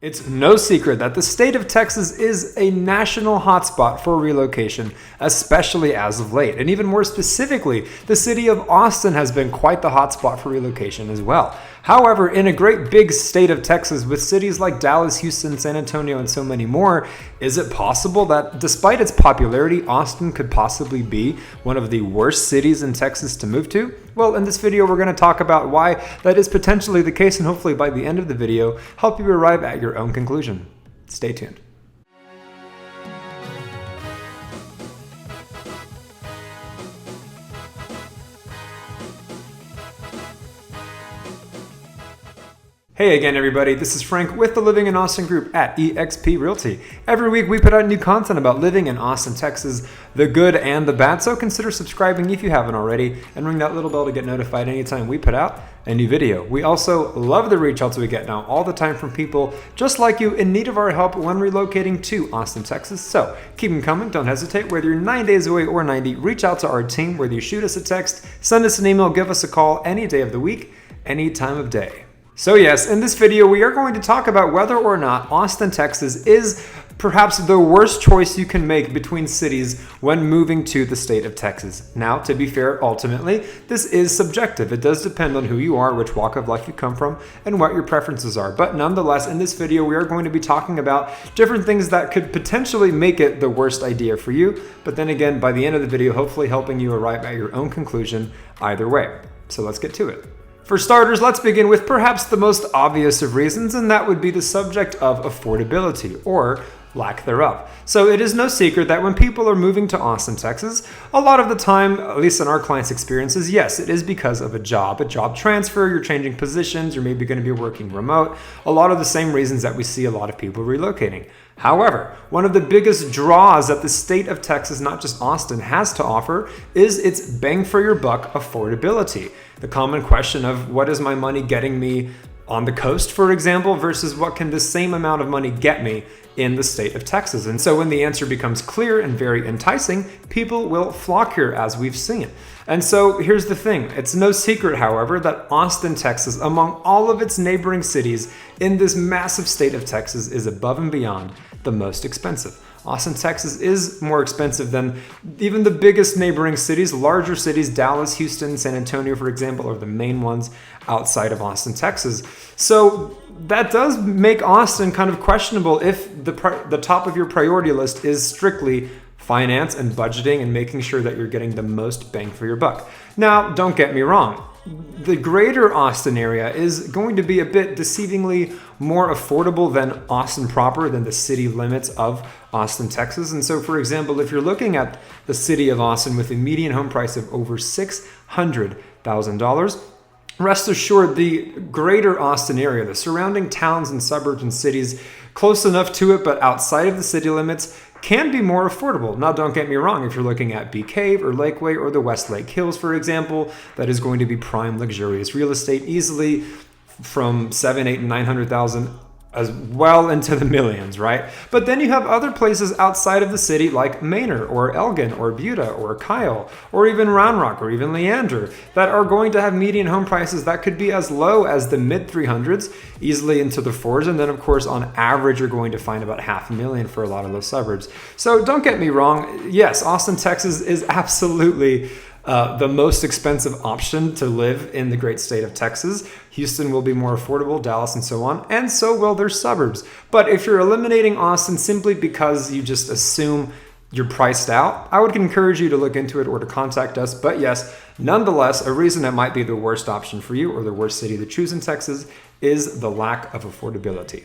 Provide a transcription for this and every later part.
It's no secret that the state of Texas is a national hotspot for relocation, especially as of late. And even more specifically, the city of Austin has been quite the hotspot for relocation as well. However, in a great big state of Texas with cities like Dallas, Houston, San Antonio, and so many more, is it possible that despite its popularity, Austin could possibly be one of the worst cities in Texas to move to? Well, in this video, we're going to talk about why that is potentially the case, and hopefully by the end of the video, help you arrive at your own conclusion. Stay tuned. Hey again, everybody. This is Frank with the Living in Austin group at eXp Realty. Every week we put out new content about living in Austin, Texas, the good and the bad, so consider subscribing if you haven't already and ring that little bell to get notified anytime we put out a new video. We also love the reach outs we get now all the time from people just like you in need of our help when relocating to Austin, Texas. So keep them coming. Don't hesitate. Whether you're 9 days away or 90, reach out to our team. Whether you shoot us a text, send us an email, give us a call any day of the week, any time of day. So yes, in this video, we are going to talk about whether or not Austin, Texas is perhaps the worst choice you can make between cities when moving to the state of Texas. Now, to be fair, ultimately, this is subjective. It does depend on who you are, which walk of life you come from, and what your preferences are. But nonetheless, in this video, we are going to be talking about different things that could potentially make it the worst idea for you. But then again, by the end of the video, hopefully helping you arrive at your own conclusion either way. So let's get to it. For starters, let's begin with perhaps the most obvious of reasons, and that would be the subject of affordability, or lack thereof. So it is no secret that when people are moving to Austin, Texas, a lot of the time, at least in our clients' experiences, yes, it is because of a job transfer, you're changing positions, you're maybe going to be working remote, a lot of the same reasons that we see a lot of people relocating. However, one of the biggest draws that the state of Texas, not just Austin, has to offer is its bang for your buck affordability. The common question of what is my money getting me on the coast, for example, versus what can the same amount of money get me in the state of Texas. And so when the answer becomes clear and very enticing, people will flock here, as we've seen. And so here's the thing. It's no secret, however, that Austin, Texas, among all of its neighboring cities in this massive state of Texas, is above and beyond the most expensive. Austin, Texas is more expensive than even the biggest neighboring cities. Larger cities, Dallas, Houston, San Antonio, for example, are the main ones outside of Austin, Texas. So that does make Austin kind of questionable if the top of your priority list is strictly finance and budgeting and making sure that you're getting the most bang for your buck. Now, don't get me wrong. The greater Austin area is going to be a bit deceivingly more affordable than Austin proper, than the city limits of Austin, Texas. And so, for example, if you're looking at the city of Austin with a median home price of over $600,000, rest assured the greater Austin area, the surrounding towns and suburbs and cities close enough to it but outside of the city limits, can be more affordable. Now, don't get me wrong, if you're looking at Bee Cave or Lakeway or the West Lake Hills, for example, that is going to be prime luxurious real estate, easily from 7, 8, and 900,000 as well into the millions, right? But then you have other places outside of the city like Manor or Elgin or Buda or Kyle or even Round Rock or even Leander that are going to have median home prices that could be as low as the mid 300s, easily into the 4s. And then of course, on average, you're going to find about $500,000 for a lot of those suburbs. So don't get me wrong. Yes, Austin, Texas is absolutely the most expensive option to live in the great state of Texas. Houston will be more affordable, Dallas, and so on, and so will their suburbs. But if you're eliminating Austin simply because you just assume you're priced out, I would encourage you to look into it or to contact us. But yes, nonetheless, a reason that might be the worst option for you or the worst city to choose in Texas is the lack of affordability.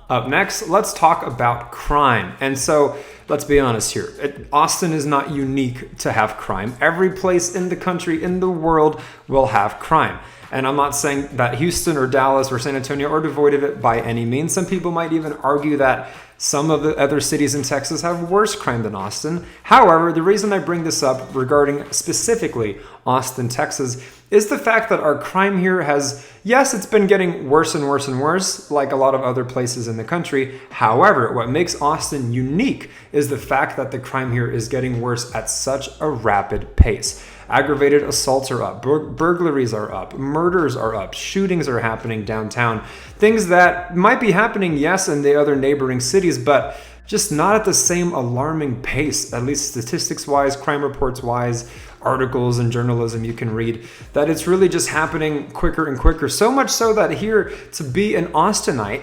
Up next, let's talk about crime. And so let's be honest here. Austin is not unique to have crime. Every place in the country, in the world, will have crime. And I'm not saying that Houston or Dallas or San Antonio are devoid of it by any means. Some people might even argue that some of the other cities in Texas have worse crime than Austin. However, the reason I bring this up regarding specifically Austin, Texas, is the fact that our crime here has, yes, it's been getting worse and worse and worse, like a lot of other places in the country. However, what makes Austin unique is the fact that the crime here is getting worse at such a rapid pace. aggravated assaults are up, burglaries are up, murders are up, shootings are happening downtown. Things that might be happening, yes, in the other neighboring cities, but just not at the same alarming pace, at least statistics-wise, crime reports-wise, articles and journalism you can read, that it's really just happening quicker and quicker. So much so that here, to be an Austinite,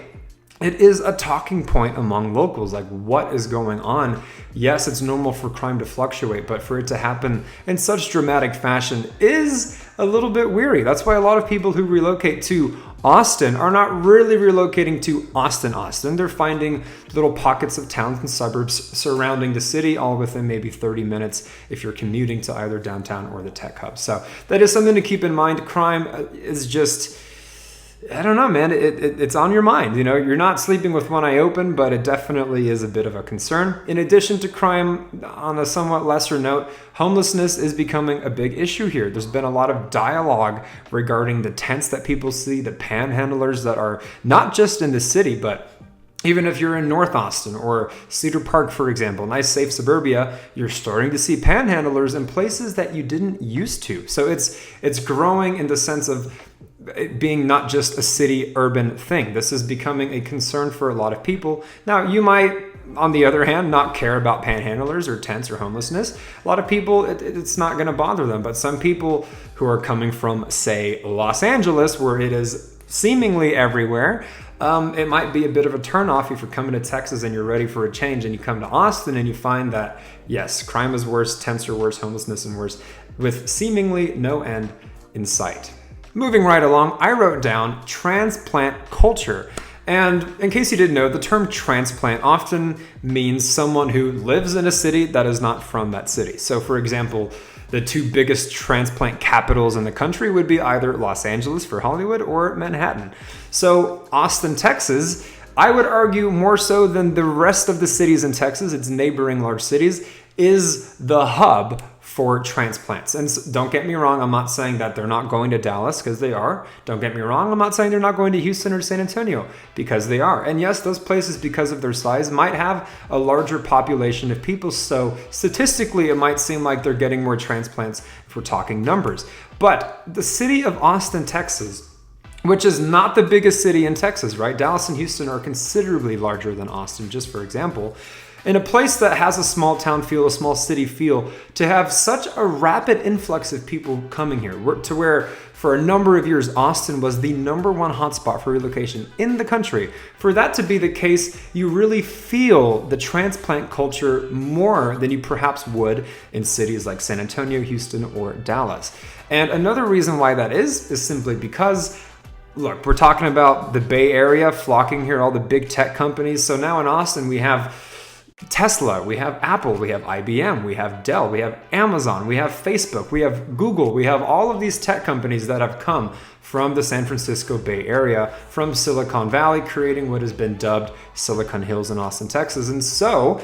it is a talking point among locals. Like, what is going on? Yes, it's normal for crime to fluctuate, but for it to happen in such dramatic fashion is a little bit weary. That's why a lot of people who relocate to Austin are not really relocating to Austin. They're finding little pockets of towns and suburbs surrounding the city, all within maybe 30 minutes if you're commuting to either downtown or the tech hub. So that is something to keep in mind. Crime is just, I don't know, man. It's on your mind. You know, you're not sleeping with one eye open, but it definitely is a bit of a concern. In addition to crime, on a somewhat lesser note, homelessness is becoming a big issue here. There's been a lot of dialogue regarding the tents that people see, the panhandlers that are not just in the city, but even if you're in North Austin or Cedar Park, for example, nice safe suburbia, you're starting to see panhandlers in places that you didn't used to. So it's growing in the sense of it being not just a city urban thing. This is becoming a concern for a lot of people. Now, you might, on the other hand, not care about panhandlers or tents or homelessness. A lot of people, it's not going to bother them. But some people who are coming from, say, Los Angeles, where it is seemingly everywhere, it might be a bit of a turnoff if you're coming to Texas and you're ready for a change, and you come to Austin and you find that, yes, crime is worse, tents are worse, homelessness is worse, with seemingly no end in sight. Moving right along, I wrote down transplant culture. And in case you didn't know, the term transplant often means someone who lives in a city that is not from that city. So for example, the two biggest transplant capitals in the country would be either Los Angeles for Hollywood or Manhattan. So Austin, Texas, I would argue more so than the rest of the cities in Texas, its neighboring large cities, is the hub for transplants. And don't get me wrong, I'm not saying that they're not going to Dallas, because they are. Don't get me wrong, I'm not saying they're not going to Houston or San Antonio, because they are. And yes, those places, because of their size, might have a larger population of people. So statistically, it might seem like they're getting more transplants if we're talking numbers. But the city of Austin, Texas, which is not the biggest city in Texas, right? Dallas and Houston are considerably larger than Austin, just for example. In a place that has a small town feel, a small city feel, to have such a rapid influx of people coming here, to where for a number of years, Austin was the number one hotspot for relocation in the country. For that to be the case, you really feel the transplant culture more than you perhaps would in cities like San Antonio, Houston, or Dallas. And another reason why that is simply because, look, we're talking about the Bay Area flocking here, all the big tech companies. So now in Austin, we have Tesla, we have Apple, we have IBM, we have Dell, we have Amazon, we have Facebook, we have Google, we have all of these tech companies that have come from the San Francisco Bay Area, from Silicon Valley, creating what has been dubbed Silicon Hills in Austin, Texas. And so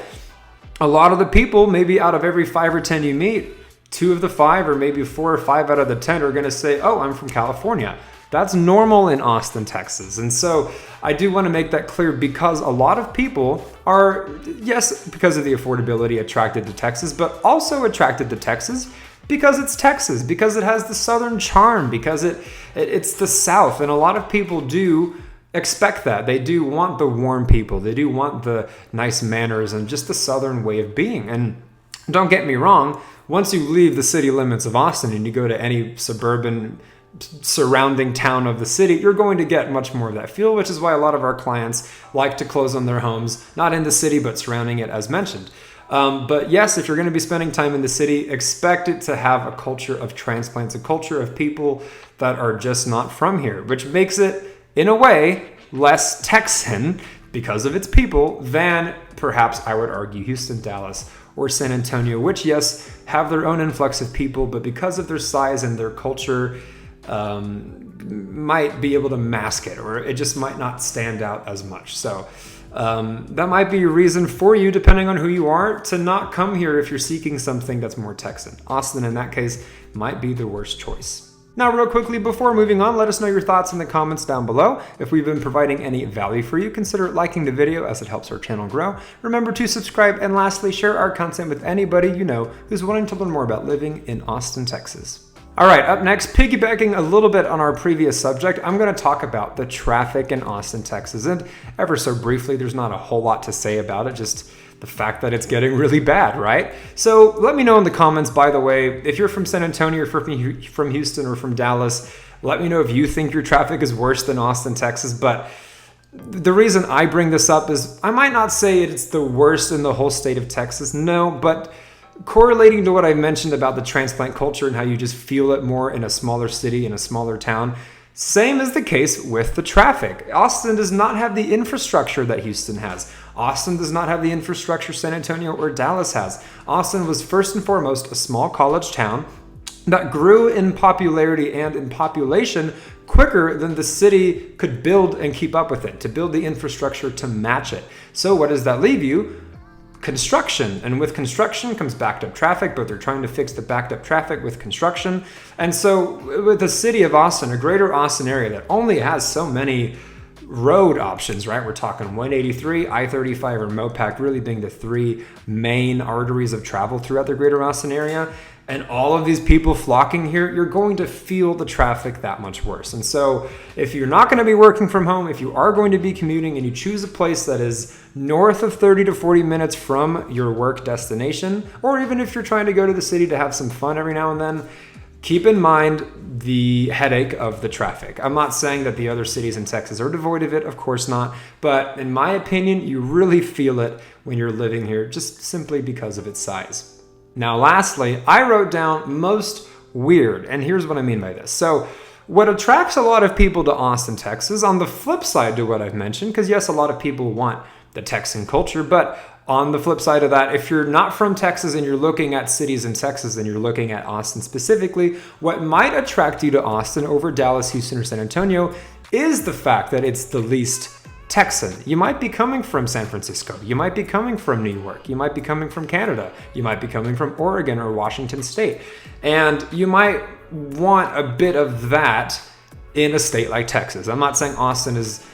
a lot of the people, maybe out of every 5 or 10 you meet, 2 of the 5 or maybe 4 or 5 out of the 10 are going to say, oh, I'm from California. That's normal in Austin, Texas. And so I do want to make that clear, because a lot of people are, yes, because of the affordability, attracted to Texas, but also attracted to Texas because it's Texas, because it has the Southern charm, because it's the South. And a lot of people do expect that. They do want the warm people. They do want the nice manners and just the Southern way of being. And don't get me wrong, once you leave the city limits of Austin and you go to any suburban surrounding town of the city, you're going to get much more of that feel, which is why a lot of our clients like to close on their homes, not in the city, but surrounding it, as mentioned. But yes, if you're going to be spending time in the city, expect it to have a culture of transplants, a culture of people that are just not from here, which makes it, in a way, less Texan because of its people than perhaps, I would argue, Houston, Dallas, or San Antonio, which, yes, have their own influx of people, but because of their size and their culture, might be able to mask it, or it just might not stand out as much. So that might be a reason for you, depending on who you are, to not come here if you're seeking something that's more Texan. Austin, in that case, might be the worst choice. Now, real quickly, before moving on, let us know your thoughts in the comments down below. If we've been providing any value for you, consider liking the video as it helps our channel grow. Remember to subscribe, and lastly, share our content with anybody you know who's wanting to learn more about living in Austin, Texas. All right, up next, piggybacking a little bit on our previous subject, I'm going to talk about the traffic in Austin, Texas. And ever so briefly, there's not a whole lot to say about it, just the fact that it's getting really bad, right? So let me know in the comments, by the way, if you're from San Antonio or from Houston or from Dallas, let me know if you think your traffic is worse than Austin, Texas. But the reason I bring this up is I might not say it's the worst in the whole state of Texas, no, but correlating to what I mentioned about the transplant culture and how you just feel it more in a smaller city, in a smaller town, same is the case with the traffic. Austin does not have the infrastructure that Houston has. Austin does not have the infrastructure San Antonio or Dallas has. Austin was first and foremost a small college town that grew in popularity and in population quicker than the city could build and keep up with it, to build the infrastructure to match it. So what does that leave you? Construction, and with construction comes backed up traffic, but they're trying to fix the backed up traffic with construction. And so with the city of Austin, a greater Austin area that only has so many road options, right? We're talking 183, I-35, or MoPac really being the three main arteries of travel throughout the greater Austin area. And all of these people flocking here, you're going to feel the traffic that much worse. And so if you're not going to be working from home, if you are going to be commuting and you choose a place that is north of 30 to 40 minutes from your work destination, or even if you're trying to go to the city to have some fun every now and then, keep in mind the headache of the traffic. I'm not saying that the other cities in Texas are devoid of it, of course not, but in my opinion, you really feel it when you're living here just simply because of its size. Now, lastly, I wrote down most weird, and here's what I mean by this. So what attracts a lot of people to Austin, Texas, on the flip side to what I've mentioned, because yes, a lot of people want the Texan culture, but on the flip side of that, if you're not from Texas and you're looking at cities in Texas and you're looking at Austin specifically, what might attract you to Austin over Dallas, Houston, or San Antonio is the fact that it's the least Texan. You might be coming from San Francisco. You might be coming from New York. You might be coming from Canada. You might be coming from Oregon or Washington State. And you might want a bit of that in a state like Texas. I'm not saying Austin is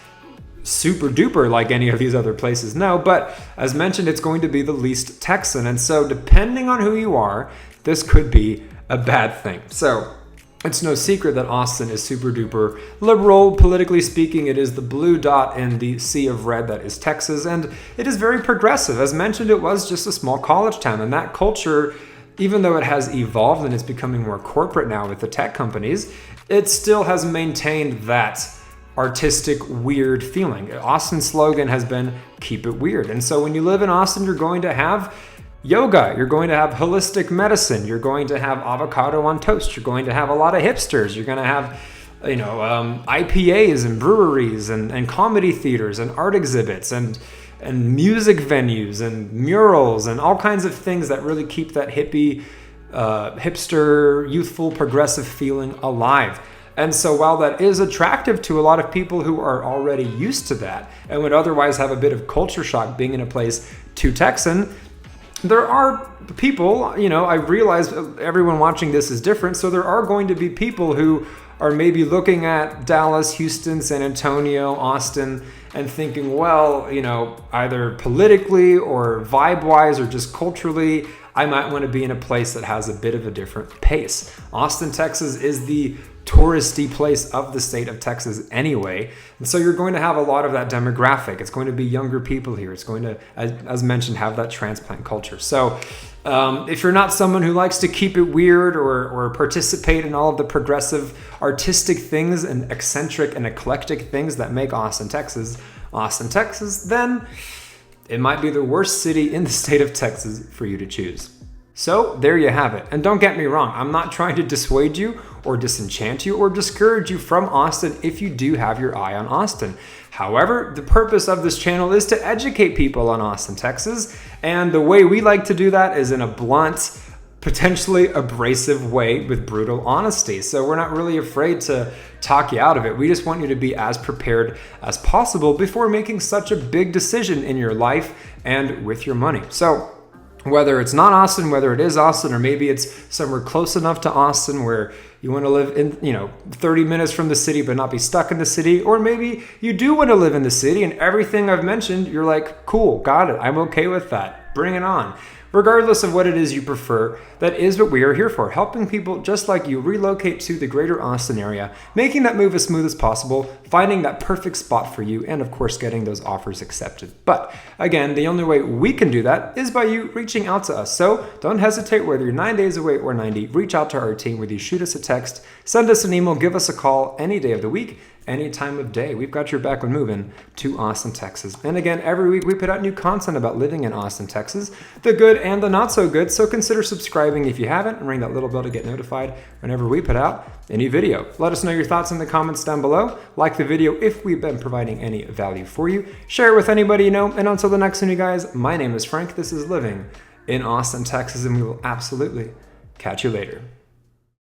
super duper like any of these other places, no, but as mentioned, it's going to be the least Texan. And so depending on who you are, this could be a bad thing. So it's no secret that Austin is super duper liberal. Politically speaking, it is the blue dot in the sea of red that is Texas, and it is very progressive. As mentioned, it was just a small college town, and that culture, even though it has evolved and it's becoming more corporate now with the tech companies, it still has maintained that artistic, weird feeling. Austin's slogan has been, keep it weird. And so when you live in Austin, you're going to have yoga, you're going to have holistic medicine, you're going to have avocado on toast, you're going to have a lot of hipsters, you're going to have, IPAs and breweries and comedy theaters and art exhibits and music venues and murals and all kinds of things that really keep that hippie, hipster, youthful, progressive feeling alive. And so while that is attractive to a lot of people who are already used to that and would otherwise have a bit of culture shock being in a place too Texan, there are people, I realize everyone watching this is different, so there are going to be people who are maybe looking at Dallas, Houston, San Antonio, Austin, and thinking, well, either politically or vibe-wise or just culturally, I might want to be in a place that has a bit of a different pace. Austin, Texas is the touristy place of the state of Texas anyway. And so you're going to have a lot of that demographic. It's going to be younger people here. It's going to, as mentioned, have that transplant culture. So if you're not someone who likes to keep it weird or participate in all of the progressive artistic things and eccentric and eclectic things that make Austin, Texas, then it might be the worst city in the state of Texas for you to choose. So there you have it. And don't get me wrong, I'm not trying to dissuade you or disenchant you or discourage you from Austin if you do have your eye on Austin. However, the purpose of this channel is to educate people on Austin, Texas. And the way we like to do that is in a blunt, potentially abrasive way with brutal honesty. So we're not really afraid to talk you out of it. We just want you to be as prepared as possible before making such a big decision in your life and with your money. So Whether it's not Austin, whether it is Austin, or maybe it's somewhere close enough to Austin where you want to live in, 30 minutes from the city but not be stuck in the city, or maybe you do want to live in the city and everything I've mentioned, you're like, cool, got it, I'm okay with that, bring it on. Regardless of what it is you prefer, that is what we are here for, helping people just like you relocate to the greater Austin area, making that move as smooth as possible, finding that perfect spot for you, and of course getting those offers accepted. But again, the only way we can do that is by you reaching out to us. So don't hesitate, whether you're 9 days away or 90, reach out to our team, whether you shoot us a text, send us an email, give us a call any day of the week, any time of day. We've got your back when moving to Austin, Texas. And again, every week we put out new content about living in Austin, Texas, the good and the not so good. So consider subscribing if you haven't, and ring that little bell to get notified whenever we put out any video. Let us know your thoughts in the comments down below. Like the video if we've been providing any value for you. Share it with anybody you know. And until the next one, you guys, my name is Frank. This is Living in Austin, Texas, and we will absolutely catch you later.